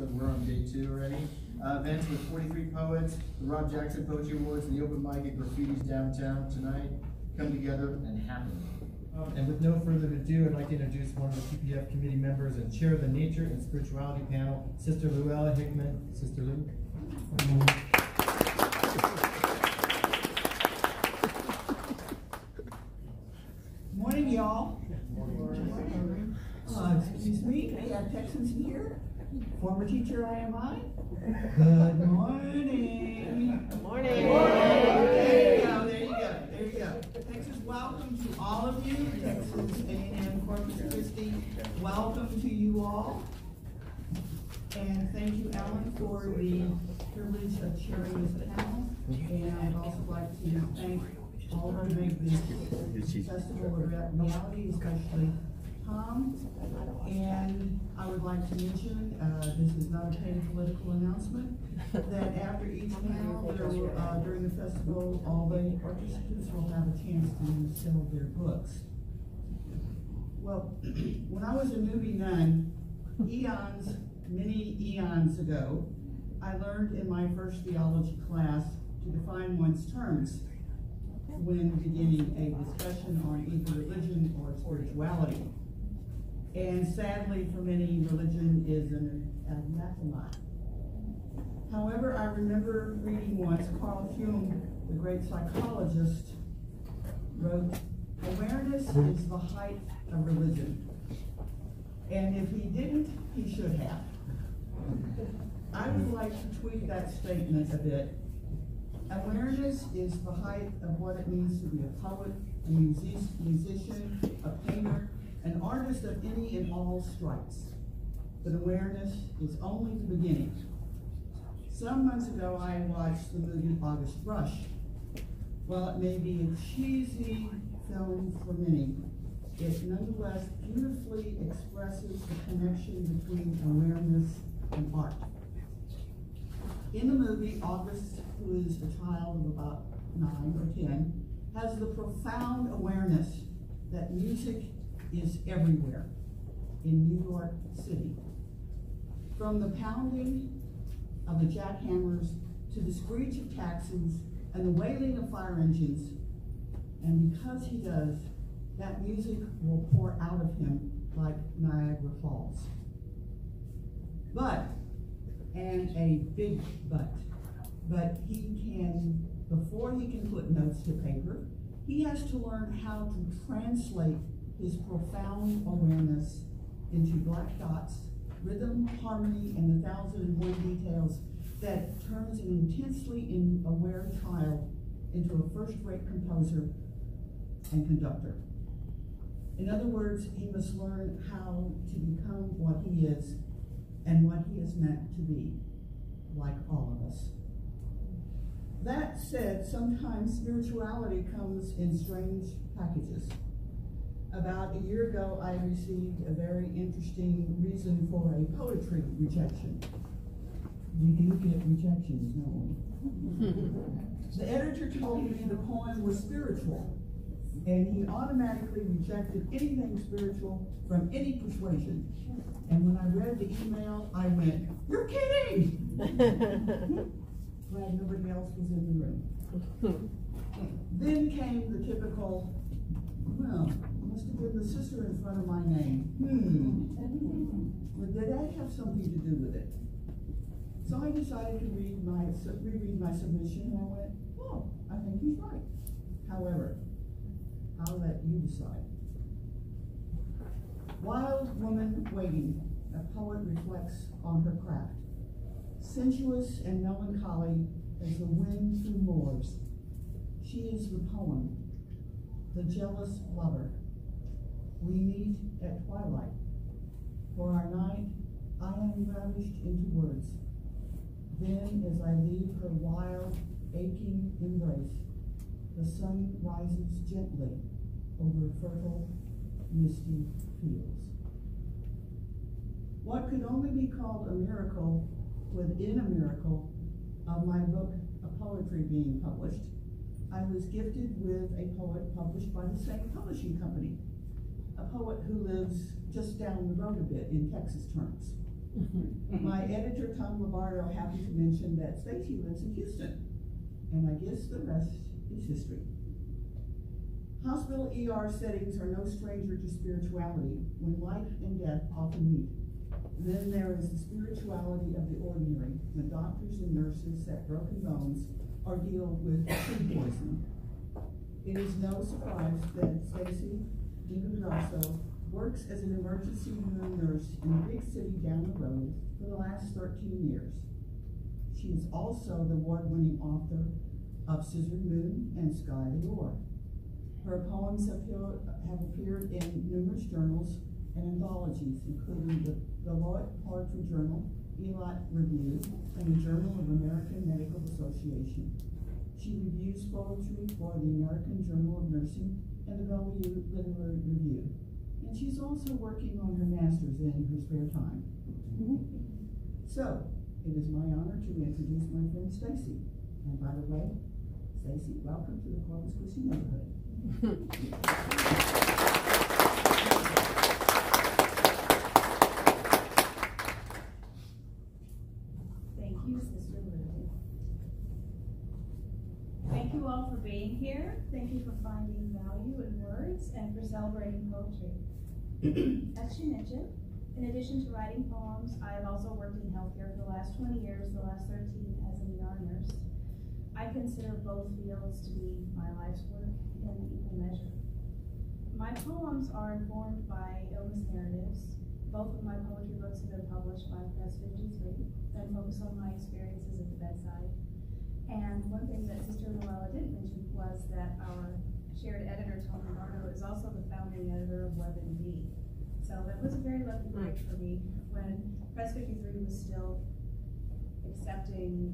So we're on day 2 already. Events with 43 poets, the Rob Jackson Poetry Awards, and the open mic at Graffiti's downtown tonight come together and happen. And with no further ado, I'd like to introduce one of the PPF committee members and chair of the Nature and Spirituality panel, Sister Lou Ella Hickman. Sister Lou. Morning, y'all. Excuse me, we have Texans here. Former teacher IMI. Good morning. Good morning. There you go, there you go, there you go. Texas, welcome to all of you. Texas A&M Corpus Christi, welcome to you all. And thank you, Alan, for the privilege of chairing this panel. And I'd also like to thank all who make this festival a reality, especially Tom. And I would like to mention, this is not a paid political announcement, that after each panel, during the festival, all the participants will have a chance to sell their books. Well, when I was a newbie nun, many eons ago, I learned in my first theology class to define one's terms when beginning a discussion on either religion or spirituality. And sadly, for many, religion is an anathema. However, I remember reading once, Carl Jung, the great psychologist, wrote, "Awareness is the height of religion." And if he didn't, he should have. I would like to tweak that statement a bit. Awareness is the height of what it means to be a poet, a musician, a painter, an artist of any and all stripes. But awareness is only the beginning. Some months ago, I watched the movie August Rush. While it may be a cheesy film for many, it nonetheless beautifully expresses the connection between awareness and art. In the movie, August, who is a child of about 9 or 10, has the profound awareness that music is everywhere in New York City. From the pounding of the jackhammers to the screech of taxis and the wailing of fire engines. And because he does, that music will pour out of him like Niagara Falls. But, and a big but he can, before he can put notes to paper, he has to learn how to translate his profound awareness into black dots, rhythm, harmony, and the 1,001 details that turns an intensely aware child into a first-rate composer and conductor. In other words, he must learn how to become what he is and what he is meant to be, like all of us. That said, sometimes spirituality comes in strange packages. About a year ago, I received a very interesting reason for a poetry rejection. You do get rejections, no? The editor told me the poem was spiritual, and he automatically rejected anything spiritual from any persuasion. And when I read the email, I went, "You're kidding!" Glad nobody else was in the room. Then came the typical, well, must have been the sister in front of my name. But did that have something to do with it? So I decided to reread my submission, and I went, oh, I think he's right. However, I'll let you decide. Wild Woman Waiting, a poet reflects on her craft. Sensuous and melancholy as the wind through moors, she is the poem, the jealous lover. We meet at twilight. For our night, I am ravished into words. Then, as I leave her wild, aching embrace, the sun rises gently over fertile, misty fields. What could only be called a miracle within a miracle of my book of poetry being published, I was gifted with a poet published by the same publishing company, a poet who lives just down the road a bit in Texas terms. My editor, Tom Lombardo, happened to mention that Stacy lives in Houston, and I guess the rest is history. Hospital ER settings are no stranger to spirituality when life and death often meet. Then there is the spirituality of the ordinary, when doctors and nurses set broken bones or deal with food poisoning. It is no surprise that Stacy Nigliazzo works as an emergency room nurse in a big city down the road for the last 13 years. She is also the award-winning author of Scissored Moon and Sky Allure. Her poems have appeared in numerous journals and anthologies, including the Laureate Poetry Journal, ELOT Review, and the Journal of American Medical Association. She reviews poetry for the American Journal of Nursing and the Bellevue Literary Review. And she's also working on her master's in her spare time. So, it is my honor to introduce my friend Stacy. And by the way, Stacy, welcome to the Corpus Christi neighborhood. Thank you, Sister Lou. Thank you all for being here. Thank you for finding value in words and for celebrating poetry. As she mentioned, in addition to writing poems, I have also worked in healthcare for the last 20 years, the last 13 as an ER nurse. I consider both fields to be my life's work in equal measure. My poems are informed by illness narratives. Both of my poetry books have been published by Press 53 and focus on my experiences at the bedside. And one thing that Sister Lou Ella didn't mention was that our shared editor, Tom Lombardo, is also the founding editor of WebMD. So that was a very lucky break for me when Press 53 was still accepting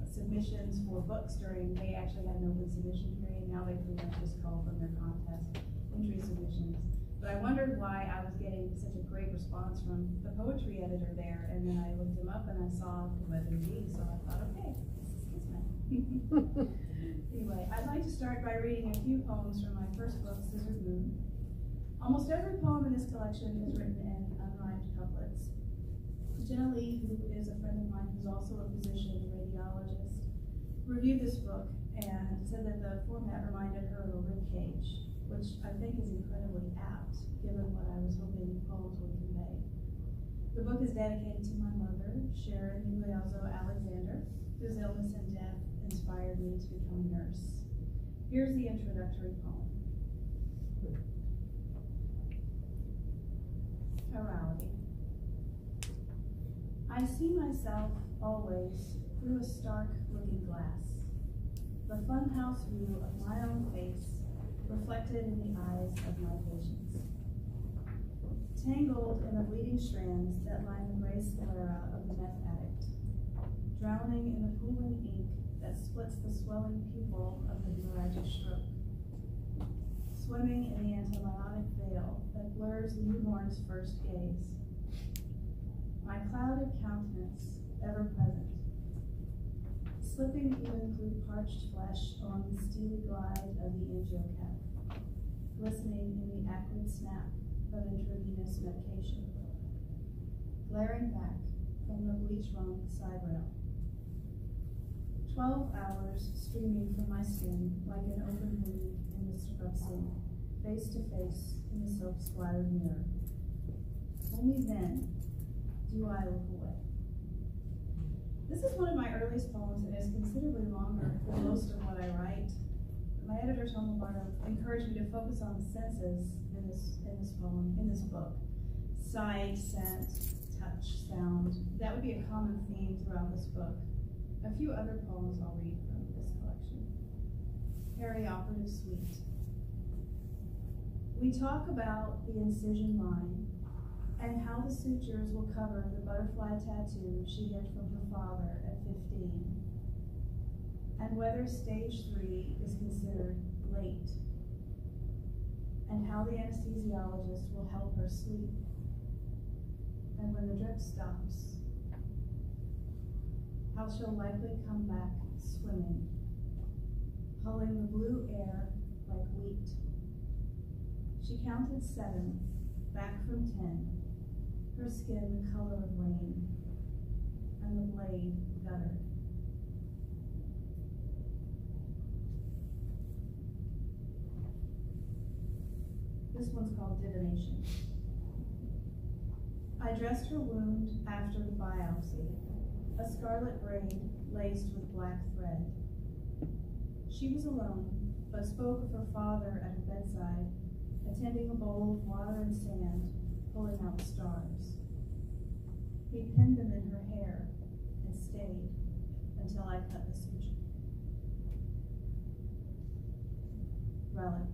submissions for books they actually had an open submission period. Now they pretty much just call from their contest entry submissions. But I wondered why I was getting such a great response from the poetry editor there, and then I looked him up and I saw the WebMD, so I thought, okay, this is kismet. Anyway, I'd like to start by reading a few poems from my first book, Scissored Moon. Almost every poem in this collection is written in unrhymed couplets. Jenna Lee, who is a friend of mine who's also a physician and radiologist, reviewed this book and said that the format reminded her of a rib cage, which I think is incredibly apt, given what I was hoping the poems would convey. The book is dedicated to my mother, Sharon Nigliazzo Alexander, whose illness and death inspired me to become a nurse. Here's the introductory poem. Orality. I see myself always through a stark looking glass, the funhouse view of my own face reflected in the eyes of my patients. Tangled in the bleeding strands that line the gray sclera of the meth addict, drowning in the pooling ink that splits the swelling pupil of the hemorrhagic stroke, swimming in the antibiotic veil that blurs the newborn's first gaze. My clouded countenance, ever present, slipping even through parched flesh along the steely glide of the angiocath, glistening in the acrid snap of intravenous medication, glaring back from the bleach-wrung side rail. 12 hours streaming from my skin like an open wound in the scrub sin, face to face in the soap-splattered mirror. Only then do I look away. This is one of my earliest poems and is considerably longer than most of what I write. My editor, Tom Lombardo, encouraged me to focus on the senses in this book. Sight, scent, touch, sound. That would be a common theme throughout this book. A few other poems I'll read from this collection. Perioperative Suite. We talk about the incision line and how the sutures will cover the butterfly tattoo she hid from her father at 15, and whether stage 3 is considered late, and how the anesthesiologist will help her sleep, and when the drip stops, how she'll likely come back swimming, pulling the blue air like wheat. She counted 7, back from 10, her skin the color of rain, and the blade guttered. This one's called divination. I dressed her wound after the biopsy, a scarlet braid laced with black thread. She was alone, but spoke of her father at her bedside, attending a bowl of water and sand, pulling out stars. He pinned them in her hair and stayed until I cut the suture. Relic.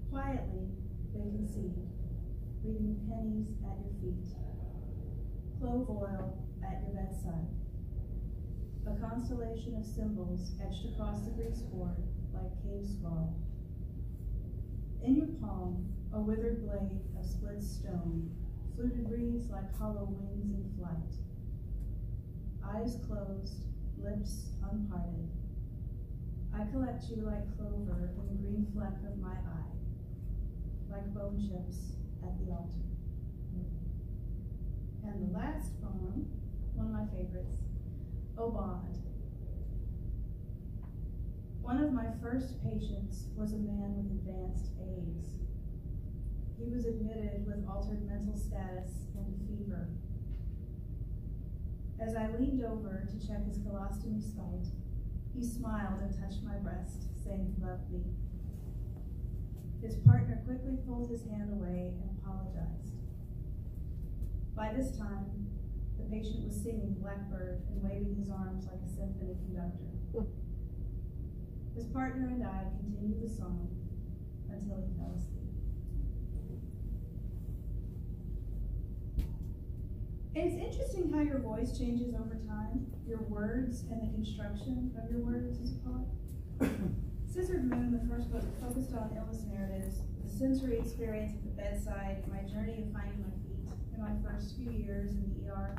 Quietly, they conceived, leaving pennies at your feet, clove oil at your bedside, a constellation of symbols etched across the greaseboard like cave scrawl. In your palm, a withered blade of split stone, fluted reeds like hollow wings in flight. Eyes closed, lips unparted. I collect you like clover in the green fleck of my eye, like bone chips at the altar. And the last poem, one of my favorites, Obad. One of my first patients was a man with advanced AIDS. He was admitted with altered mental status and a fever. As I leaned over to check his colostomy site, he smiled and touched my breast, saying he loved me. His partner quickly pulled his hand away and apologized. By this time, the patient was singing Blackbird and waving his arms like a symphony conductor. His partner and I continued the song until he fell asleep. And it's interesting how your voice changes over time, your words and the construction of your words as a poet. Scissored Moon, the first book, focused on illness narratives, the sensory experience at the bedside, my journey of finding my feet in my first few years in the ER.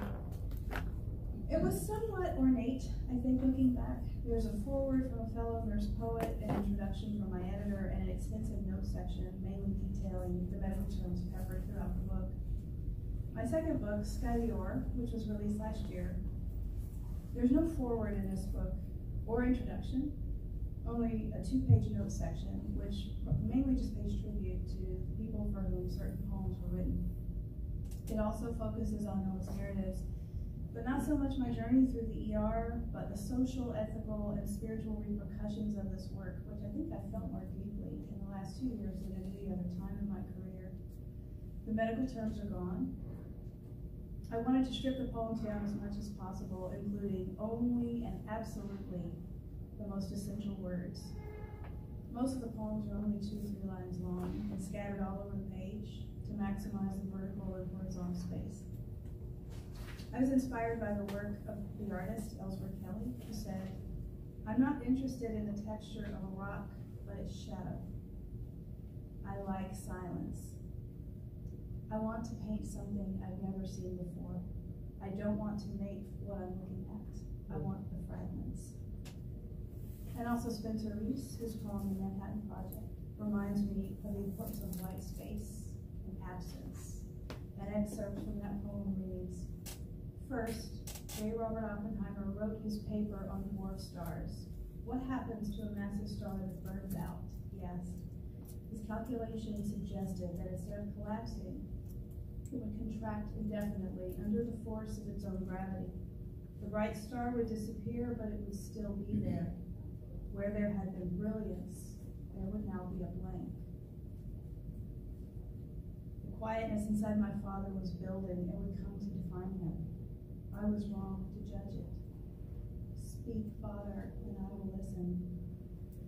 It was somewhat ornate, I think, looking back. There's a foreword from a fellow nurse poet, an introduction from my editor, and an extensive note section, mainly detailing the medical terms peppered throughout the book. My second book, Sky the Ore, which was released last year, there's no foreword in this book or introduction, only a 2-page note section, which mainly just pays tribute to the people for whom certain poems were written. It also focuses on illness narratives, but not so much my journey through the ER, but the social, ethical, and spiritual repercussions of this work, which I think I felt more deeply in the last 2 years than at any other time in my career. The medical terms are gone. I wanted to strip the poems down as much as possible, including only and absolutely the most essential words. Most of the poems are only 2 or 3 lines long and scattered all over the page to maximize the vertical and horizontal space. I was inspired by the work of the artist Ellsworth Kelly, who said, "I'm not interested in the texture of a rock, but its shadow. I like silence. I want to paint something I've never seen before. I don't want to make what I'm looking at. I want the fragments." And also Spencer Reese, whose poem The Manhattan Project reminds me of the importance of white space and absence. An excerpt from that poem reads, "First, J. Robert Oppenheimer wrote his paper on dwarf stars. What happens to a massive star that burns out?" he asked. His calculations suggested that instead of collapsing, it would contract indefinitely under the force of its own gravity. The bright star would disappear, but it would still be there. Where there had been brilliance, there would now be a blank. The quietness inside my father was building and would come to define him. I was wrong to judge it. Speak, Father, and I will listen.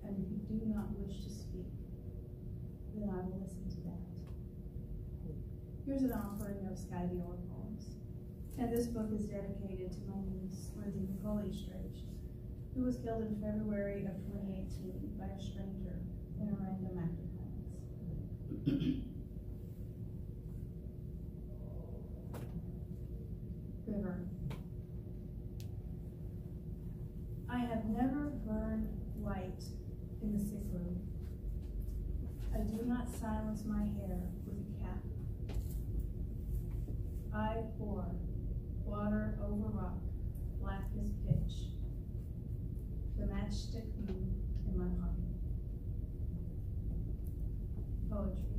And if you do not wish to speak, then I will listen to that. Here's an offering of Sky the Ore poems. And this book is dedicated to my niece, Lindsay Nicole Eastridge, who was killed in February of 2018 by a stranger in a random act of violence. River. I have never burned light in the sick room. I do not silence my hair with a cap. I pour water over rock, black as pitch, the matchstick moon in my pocket. Poetry.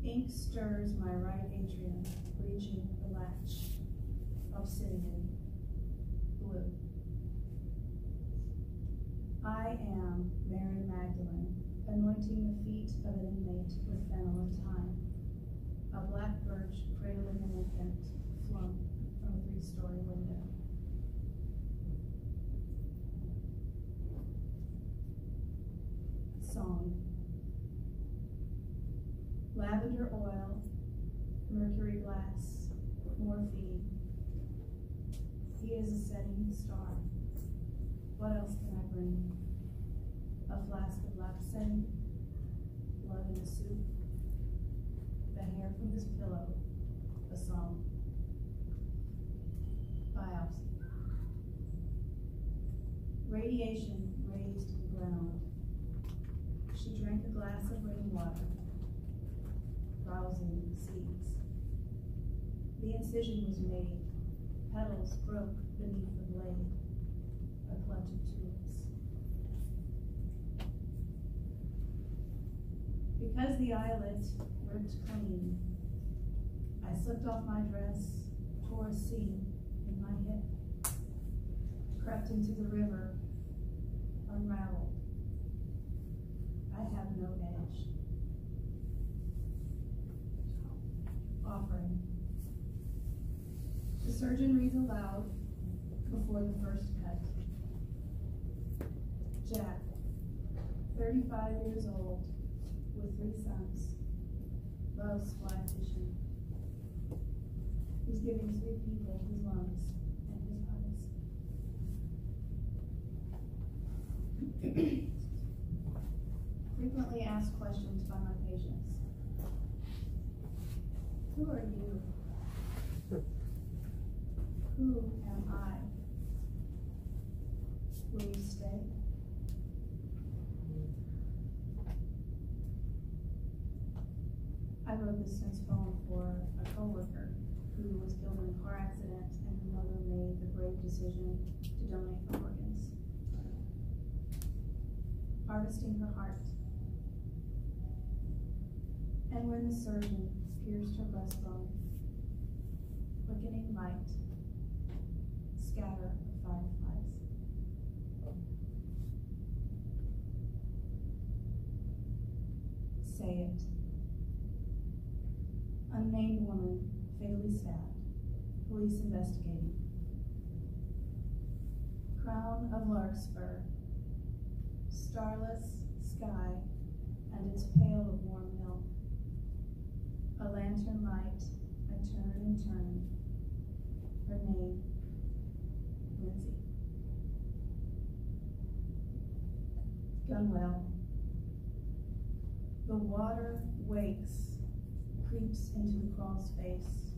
Ink stirs my right atrium, reaching the latch, obsidian, blue. I am Mary Magdalene, anointing the feet of an inmate with fennel and thyme. A black birch cradling an infant flung from a 3-story window. Song. Lavender oil, mercury glass, morphine. He is a setting star. What else can I bring? A flask of lapsang, blood in a soup, the hair from his pillow, a song. Biopsy. Radiation raised the ground. She drank a glass of rainwater, browsing seeds. The incision was made. Petals broke beneath the blade. A clutch of tulips. Because the eyelet ripped clean, I slipped off my dress, tore a seam in my hip, crept into the river, unraveled. I have no edge. Offering. The surgeon reads aloud before the first cut. Jack, 35 years old, with 3 sons, loves fly fishing. He's giving 3 people his lungs and his eyes. Frequently asked questions by my patients. Who are you? Who am I? Will you stay? I wrote this sense poem for a coworker who was killed in a car accident, and her mother made the brave decision to donate her organs. Harvesting her heart. And when the surgeon pierced her breastbone, quickening light, scatter of fireflies. Say it. Unnamed woman fatally stabbed. Police investigating. Crown of Larkspur. Starless sky and its pail of warm milk. A lantern light, I turn and turn. Her name, Lindsay. Gunwale. The water wakes, creeps into the crawl space.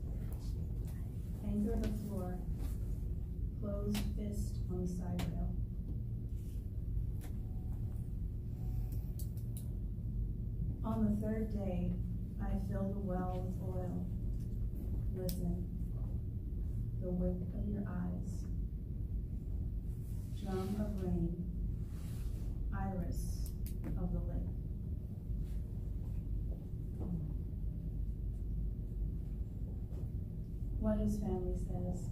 Anchor the floor, closed fist on the side rail. On the 3rd day, I fill the well with oil. Listen, the wick of your eyes. Drum of rain, iris of the lake. What his family says.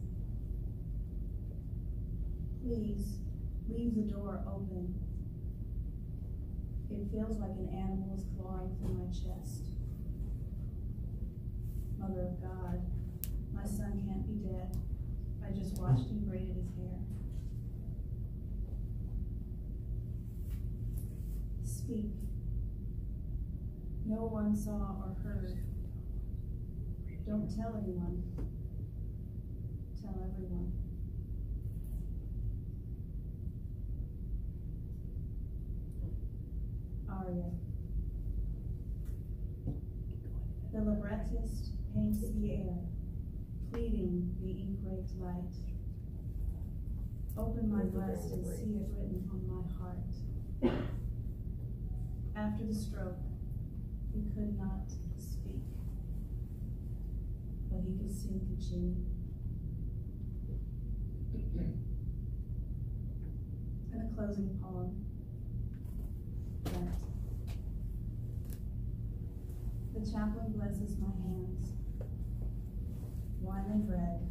Please, leave the door open. It feels like an animal is clawing through my chest. Mother of God, my son can't be dead. I just washed and braided his hair. Speak. No one saw or heard. Don't tell anyone. Tell everyone. Aria. The librettist paints the air, pleading the ink-raked light. Open my breast and see it written on my heart. After the stroke, he could not speak. you can sing Puccini. And the closing poem. Lent. The chaplain blesses my hands. Wine and bread